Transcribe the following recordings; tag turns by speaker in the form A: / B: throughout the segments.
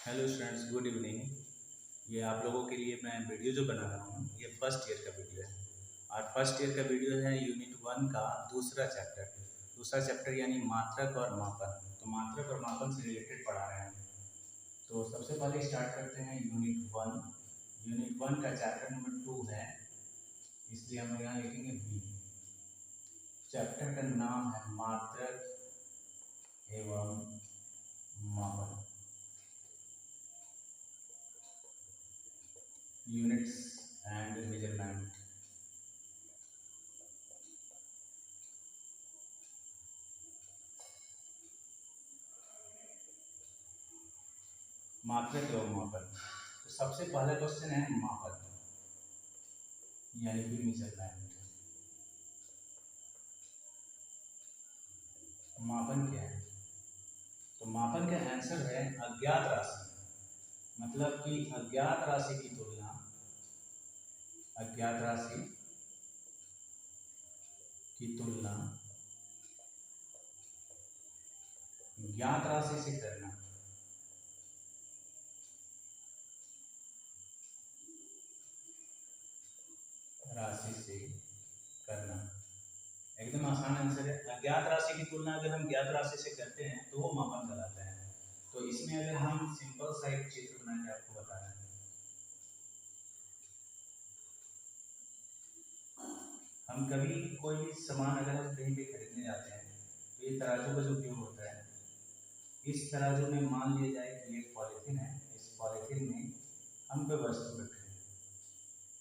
A: Hello students, good evening. ये आप लोगों के लिए मैं वीडियो जो बना रहा हूँ ये फर्स्ट ईयर का वीडियो है। और फर्स्ट ईयर का वीडियो है यूनिट 1 का दूसरा चैप्टर यानी मात्रक और मापन। तो मात्रक और मापन से रिलेटेड पढ़ा रहे हैं। तो सबसे पहले स्टार्ट करते हैं यूनिट 1 का चैप्टर नंबर 2 है, इसलिए हम यहाँ लिखेंगे बी। चैप्टर का नाम है मात्रक एवं मापन, यूनिट्स एंड मेजरमेंट। मात्रक एवं मापन। तो सबसे पहला क्वेश्चन है मापन यानी कि मेजरमेंट। मापन क्या है? तो मापन का आंसर है अज्ञात राशि। मतलब कि अज्ञात राशि की तुलना अज्ञात राशि की तुलना ज्ञात राशि से करना। राशि से करना एकदम आसान आंसर है। अज्ञात राशि की तुलना अगर हम ज्ञात राशि से करते हैं तो वो मापन कहलाता है। तो इसमें अगर हम सिंपल सा एक चित्र बना के आपको बता रहे हैं, हम कभी कोई भी सामान अगर हम कहीं भी खरीदने जाते हैं तो ये तराजू का जो उपयोग होता है, इस तराजू में मान लिया जाए कि एक पॉलीथीन है, इस पॉलीथीन में हम कोई वस्तु रख रहे हैं,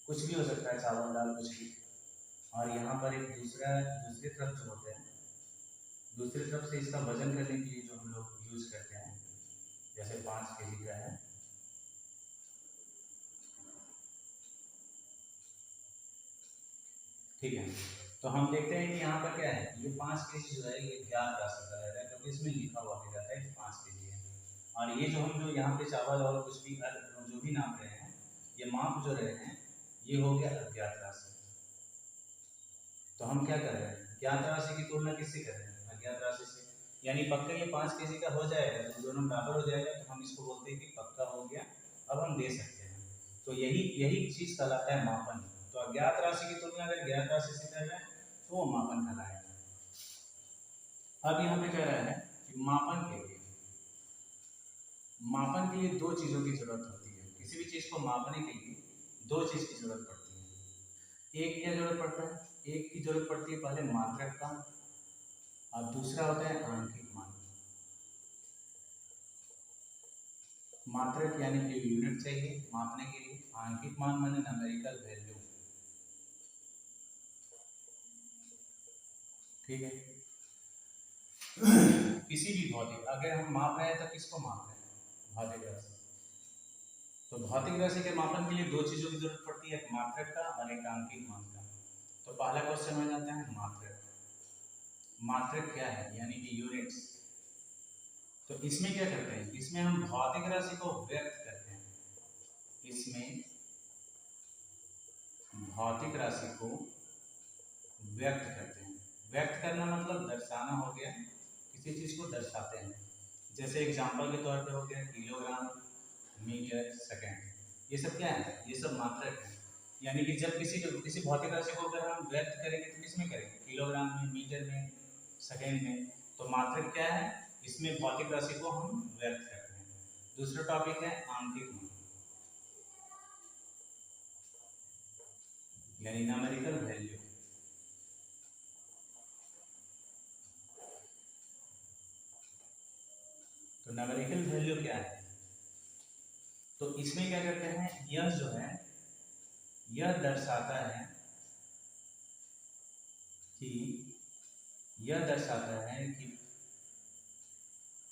A: कुछ भी हो सकता है, चावल दाल कुछ भी। और यहाँ पर एक दूसरी तरफ जो होते हैं, दूसरी तरफ से इसका वजन करने के लिए जो हम लोग यूज करते हैं, जैसे 5 केजी का है, ठीक है। तो हम देखते हैं कि यहाँ पर क्या है, ये 5 केजी जो है ये ज्ञात राशि का है क्योंकि इसमें लिखा हुआ भी जाता है कि 5 केजी है। और ये जो यहाँ पे चावल और कुछ भी जो भी नाप रहे हैं, ये माप जो रहे हैं, ये हो गया अज्ञात राशि। तो हम क्या कर रहे हैं, ज्ञात राशि की तुलना किससे कर रहे हैं? अज्ञात राशि से। यानी पक्का ये 5 केजी का हो जाएगा, तो दोनों बराबर हो जाएगा, तो हम इसको बोलते हैं कि पक्का हो गया, अब हम दे सकते हैं। तो यही यही चीज कहलाता है मापन। तो अज्ञात राशि की तुलना अगर ज्ञात राशि से कर रहे हैं तो वो मापन कहलाएगा। अब यहाँ पे कह रहा है कि मापन के लिए दो चीजों की जरूरत होती है। किसी भी चीज को मापने के लिए दो चीज की जरूरत पड़ती है। एक क्या जरूरत पड़ता है? एक की जरूरत पड़ती है पहले मात्रक का, और दूसरा होता है आंकिक मान। मात्रक यानी कि यूनिट चाहिए मापने के लिए, आंकिक मान माने न्यूमेरिकल वैल्यू, ठीक है। किसी भी भौतिक अगर हम माप रहे हैं तो किसको माप रहे हैं? भौतिक राशि। तो भौतिक राशि के मापन के लिए दो चीजों की जरूरत पड़ती है, एक मात्रक का और एक आंकिक मान का। तो पहला क्वेश्चन हो जाता है मात्रक। मात्रक क्या है? यानी कि यूनिट्स। तो इसमें क्या करते हैं, इसमें हम भौतिक राशि को व्यक्त करते हैं। इसमें भौतिक राशि को व्यक्त करते हैं। व्यक्त करना मतलब दर्शाना हो गया, किसी चीज को दर्शाते हैं। जैसे एग्जांपल के तौर पे हो गया किलोग्राम, मीटर, सेकंड। ये सब क्या है? ये सब मात्रक है। यानी कि जब किसी भौतिक राशि को अगर हम व्यक्त करेंगे तो किसमें करेंगे? किलोग्राम में, मीटर में, सेकंड में। तो मात्रक क्या है? इसमें भौतिक राशि को हम व्यक्त करते हैं। दूसरा टॉपिक है आंकिक मान यानी न्यूमेरिकल वैल्यू। तो न्यूमेरिकल वैल्यू क्या है? तो इसमें क्या करते हैं, यह जो है यह दर्शाता है कि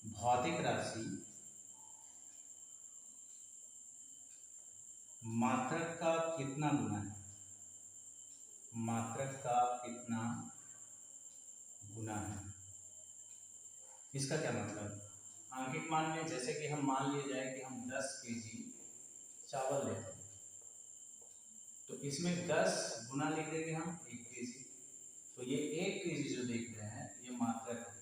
A: भौतिक राशि मात्रक का कितना गुना है। मात्रक का कितना गुना है, इसका क्या मतलब? आंकिक मान में जैसे कि हम मान लिया जाए कि हम 10 केजी चावल लेते हैं, तो इसमें 10 गुना लिख देंगे हम 1 केजी। तो ये 1 केजी जो देख रहे हैं ये मात्रक है,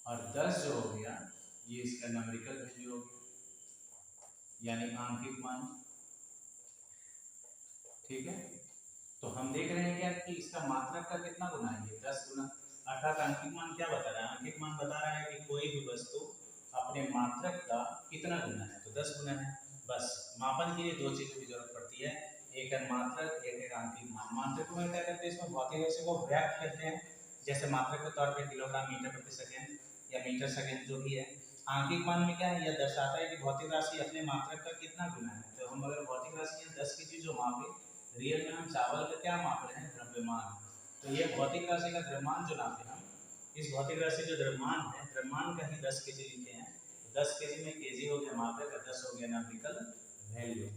A: और 10 जो हो गया ये इसका न्यूमेरिकल वैल्यू हो गया। यानी आंकिक मान। ठीक है, तो हम देख रहे हैं क्या कि इसका मात्रक का कितना गुना है, 10 गुना। अर्थात आंकिक मान क्या बता रहा है, आंकिक मान बता रहा है कि कोई भी वस्तु अपने मात्रक का कितना गुना है, तो 10 गुना है। बस मापन के लिए दो चीज़ों की जरूरत पड़ती है, एक है मात्रक, एक है आंकिक मान। मात्रक में क्या करते हैं, इसमें भौतिक राशि को व्यक्त करते हैं, जैसे मात्रक के तौर पर किलोग्राम मीटर प्रति सेकेंड या मीटर सेकेंड जो भी है। आंकिक मान में क्या है, यह दर्शाता है कि भौतिक राशि अपने मात्रक का कितना गुना है। तो हम अगर भौतिक राशि 10 की चीज जो मापे, रियल में हम चावल का क्या माप रहे हैं, द्रव्यमान। तो ये भौतिक राशि का द्रव्यमान जो नापे हम, इस भौतिक राशि जो द्रव्यमान है, द्रव्यमान का ही 10 केजी लिखे हैं। तो 10 केजी में केजी हो गया मात्रक का, 10 हो गया नंबरिकल वैल्यू।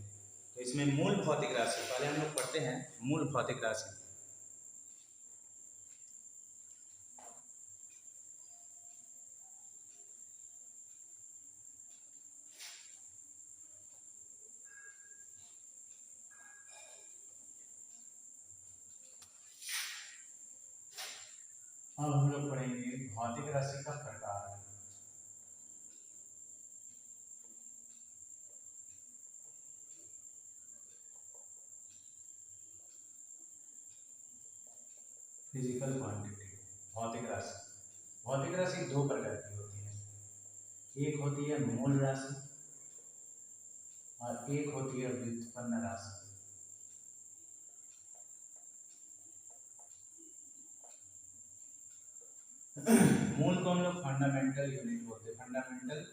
A: तो इसमें मूल भौतिक राशि पहले हम लोग पढ़ते हैं, मूल भौतिक राशि। अब हम लोग पढ़ेंगे भौतिक राशि का प्रकार। फिजिकल क्वांटिटी, भौतिक राशि। भौतिक राशि दो प्रकार की होती है, एक होती है मूल राशि और एक होती है व्युत्पन्न राशि। मूल को हम लोग फंडामेंटल यूनिट बोलते हैं, फंडामेंटल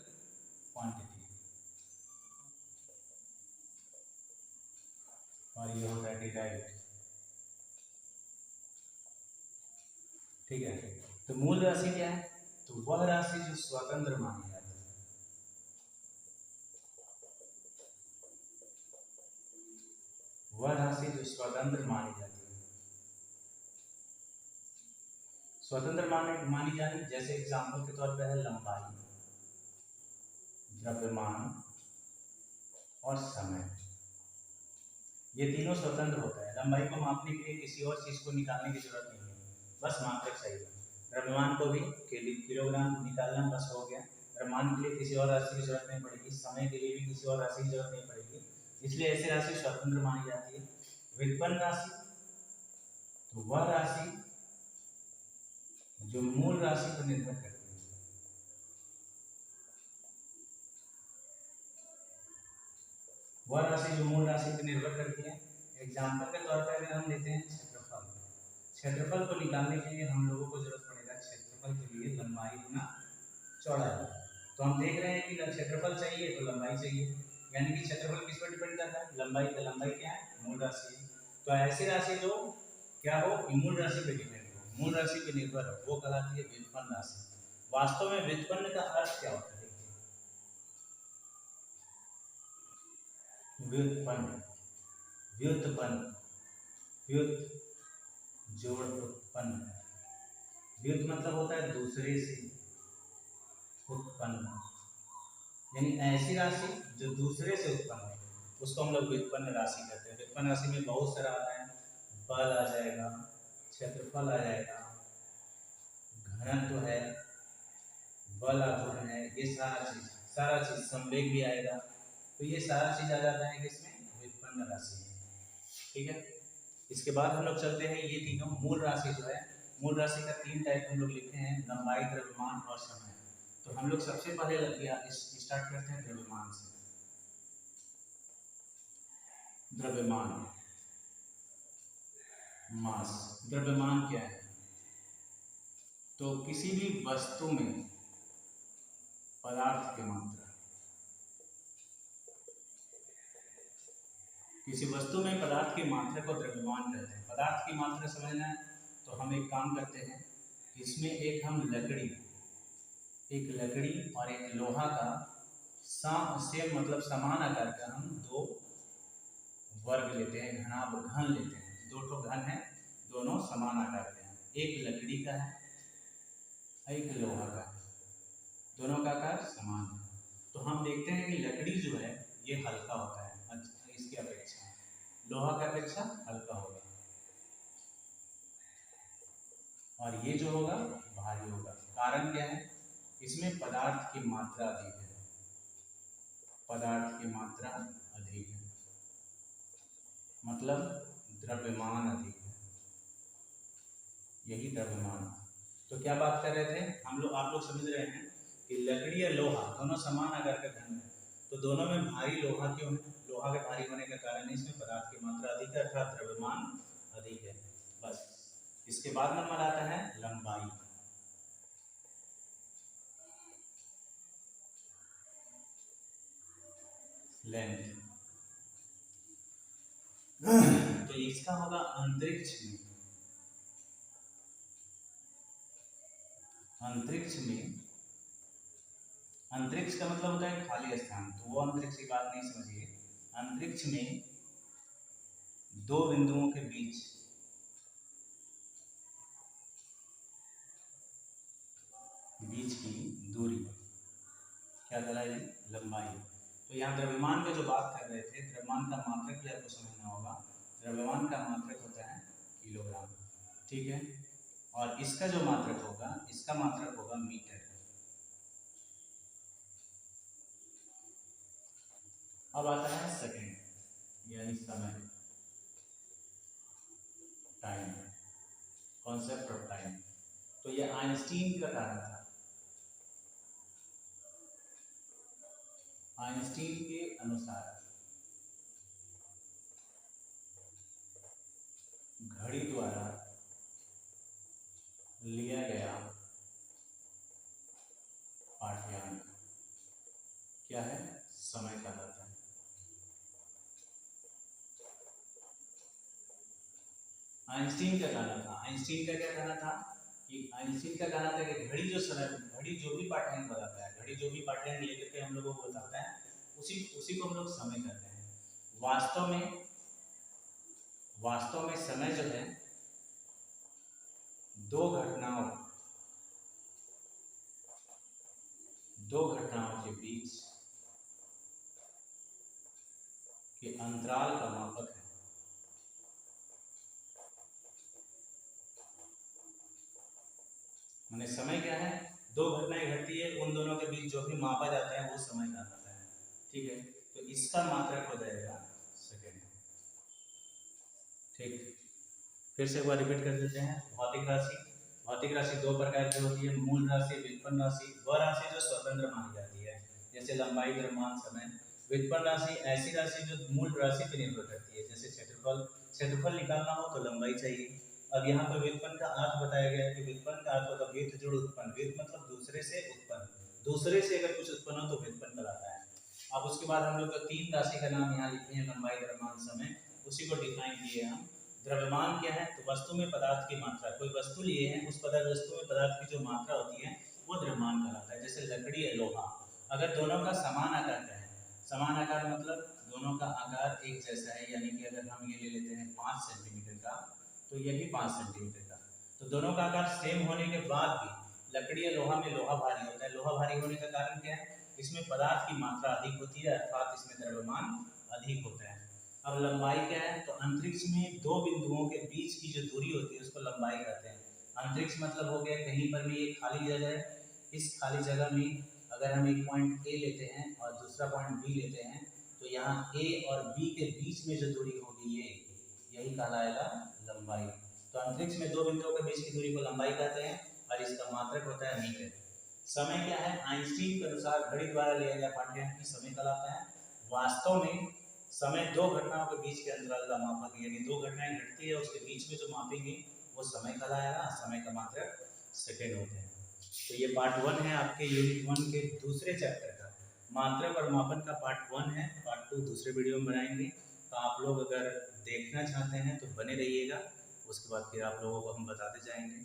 A: क्वांटिटी। और ये होता है डिराइव्ड। ठीक है, तो मूल राशि क्या है, तो वह राशि जो स्वतंत्र मानी जाती है, वह राशि जो स्वतंत्र मानी जाती है। स्वतंत्र मानी जानी, जैसे एग्जाम्पल के तौर पर है लंबाई, द्रव्यमान और समय। ये तीनों स्वतंत्र होता है। लंबाई को मापने के लिए किसी और चीज को निकालने की जरूरत नहीं है, बस मात्रक सही है। द्रव्यमान को भी किलोग्राम निकालना बस हो गया। द्रव्यमान के लिए किसी और राशि की जरूरत नहीं पड़ेगी, समय के लिए भी किसी और राशि की जरूरत नहीं पड़ेगी, इसलिए ऐसी राशि स्वतंत्र मानी जाती है। व्युत्पन्न राशि, तो वह राशि जो मूल राशि पर निर्भर करती है, वह राशि जो मूल राशि पर निर्भर करती है। एग्जाम्पल के तौर पर अगर हम लेते हैं क्षेत्रफल, क्षेत्रफल को निकालने के लिए हम लोगों को जरूरत पड़ेगा क्षेत्रफल के लिए लंबाई गुना चौड़ाई। तो हम देख रहे हैं कि क्षेत्रफल चाहिए तो लंबाई चाहिए, यानी कि क्षेत्रफल किस पर डिपेंड करता है, लंबाई का। लंबाई क्या है, मूल राशि है। तो ऐसी राशि जो क्या हो, मूल राशि पर डिपेंड हो, मूल राशि पर निर्भर हो, वो कहलाती है व्युत्पन्न राशि। वास्तव में व्युत्पन्न का अर्थ क्या होता है, व्युत्पन्न, व्युत्पन्न, व्युत जोड़ उत्पन्न। व्युत मतलब होता है दूसरे से, उत्पन्न यानी ऐसी राशि जो दूसरे से उत्पन्न हो, उसको हम लोग व्युत्पन्न राशि कहते हैं। व्युत्पन्न राशि में बहुत सारा आता है, बल आ जाएगा, क्षेत्रफल आ जाएगा, घनत्व है, बल आघूर्ण है, ये सारा चीज संवेग भी आएगा। तो ये सारा चीज आ जाता है किसमें, व्युत्पन्न राशि में। ठीक है, इसके बाद हम लोग चलते हैं, ये तीनों मूल राशि जो है, मूल राशि का 3 टाइप हम लोग लिखते हैं, लंबाई, द्रव्यमान और समय। तो हम लोग सबसे पहले स्टार्ट करते हैं द्रव्यमान से। द्रव्यमान, मास। द्रव्यमान क्या है, तो किसी भी वस्तु में पदार्थ की मात्रा, किसी वस्तु में पदार्थ की मात्रा को द्रव्यमान कहते हैं। पदार्थ की मात्रा समझना है तो हम एक काम करते हैं, इसमें एक हम लकड़ी और एक लोहा का सेम मतलब समान आकार का हम दो वर्ग लेते हैं, घन लेते हैं। दो ठो घन है, दोनों समान आकार के हैं, एक लकड़ी का है, एक लोहा का है, दोनों का आकार समान है। तो हम देखते हैं कि लकड़ी जो है ये हल्का होता है इसकी अपेक्षा, लोहा की अपेक्षा हल्का होगा, और ये जो होगा भारी होगा। कारण क्या है, इसमें पदार्थ की मात्रा अधिक है। पदार्थ की मात्रा अधिक है, मतलब द्रव्यमान अधिक है, यही द्रव्यमान। तो क्या बात कर रहे थे हम लोग, आप लोग समझ रहे हैं कि लकड़ी या लोहा दोनों समान आकार का घन है, तो दोनों में भारी लोहा क्यों है? लोहा के भारी होने का कारण इसमें पदार्थ की मात्रा अधिक है, अर्थात द्रव्यमान अधिक है। बस इसके बाद नंबर आता है लंबाई। लेंथ। तो इसका होगा अंतरिक्ष में, अंतरिक्ष में, अंतरिक्ष का मतलब होता है खाली स्थान, तो वो अंतरिक्ष की बात नहीं समझिए। अंतरिक्ष में दो बिंदुओं के बीच की दूरी क्या कहलाएगी? लंबाई। तो यहाँ द्रव्यमान का जो बात कर रहे थे, द्रव्यमान का मात्रक भी आपको समझना होगा। द्रव्यमान का मात्रक होता है किलोग्राम, ठीक है, और इसका जो मात्रक होगा, इसका मात्रक होगा मीटर। अब आता है सेकंड यानी समय, टाइम, कॉन्सेप्ट ऑफ टाइम। तो ये आइंस्टीन का कारण था। आइंस्टीन के अनुसार घड़ी द्वारा लिया गया पाठ्यांक क्या है? समय कहलाता है। आइंस्टीन का कहना था, आइंस्टीन का क्या कहना था कि आइंस्टीन का कहना था कि घड़ी जो समय, घड़ी जो भी पाठ्यांक बताता है, घड़ी जो भी पाठ्यांक लेकर के हम लोगों को बताता है, उसी को हम लोग समय कहते हैं। वास्तव में समय जो है दो घटनाओं के बीच के अंतराल का मापक है। माने समय क्या है? दो घटनाएं घटती है, उन दोनों के बीच जो भी मापा जाता है वो समय कहलाता है, ठीक है। तो इसका मात्रक हो जाएगा सेकेंड, ठीक। फिर से एक बार रिपीट कर देते हैं। भौतिक राशि, भौतिक राशि दो प्रकार की होती है, मूल राशि, व्युत्पन्न राशि। वह राशि जो स्वतंत्र मानी जाती है, जैसे लंबाई, द्रव्यमान, समय। व्युत्पन्न राशि ऐसी राशि जो मूल राशि पर निर्भर करती है, जैसे क्षेत्रफल। क्षेत्रफल निकालना हो तो लंबाई चाहिए। अब यहाँ पर व्युत्पन्न का अर्थ बताया गया है कि व्युत्पन्न का अर्थ होता है व्युत जुड़ उत्पन्न। व्युत मतलब दूसरे से उत्पन्न, दूसरे से अगर कुछ उत्पन्न हो तो व्युत्पन्न कहलाता है। अब उसके बाद हम लोग तो तीन राशि का नाम यहाँ लिखे हैं, लंबाई, द्रव्यमान, समय, उसी को डिफाइन किए हम। द्रव्यमान क्या है? तो वस्तु में पदार्थ की मात्रा, कोई वस्तु लिए हैं, उस वस्तु में पदार्थ की जो मात्रा होती है वो द्रव्यमान कहलाता है। जैसे लकड़ी या लोहा, अगर दोनों का समान आकार का है, समान आकार मतलब दोनों का आकार एक जैसा है, यानी कि अगर हम ये ले लेते हैं 5 सेंटीमीटर का, तो ये भी 5 सेंटीमीटर का, तो दोनों का आकार सेम होने के बाद भी लकड़ी या लोहा में लोहा भारी होता है। लोहा भारी होने का कारण क्या है? इसमें पदार्थ की मात्रा अधिक होती है, अर्थात इसमें द्रव्यमान अधिक होता है। अब लंबाई क्या है? तो अंतरिक्ष में दो बिंदुओं के बीच की जो दूरी होती है उसको लंबाई कहते हैं। अंतरिक्ष मतलब हो गया कहीं पर भी एक खाली जगह है, इस खाली जगह में अगर हम एक पॉइंट ए लेते हैं और दूसरा पॉइंट बी लेते हैं, तो यहाँ ए और बी के बीच में जो दूरी होगी यही कहलाएगा लंबाई। तो अंतरिक्ष में दो बिंदुओं के बीच की दूरी को लंबाई कहते हैं और इसका मात्रक होता है मीटर। समय क्या है? आइंस्टीन के अनुसार घड़ी द्वारा लिया गया पाठ्यांक समय कहलाता है। वास्तव में समय दो घटनाओं के बीच के अंतराल का मापक, यानी दो घटनाएं घटती है उसके बीच में जो मापेंगे वो समय कहलाएगा। समय का मात्रक सेकेंड होते हैं। तो ये पार्ट 1 है आपके यूनिट 1 के दूसरे चैप्टर का। मात्रक और मापन का पार्ट 1 है, पार्ट 2 दूसरे वीडियो में बनाएंगे। तो आप लोग अगर देखना चाहते हैं तो बने रहिएगा, उसके बाद फिर आप लोगों को हम बताते जाएंगे।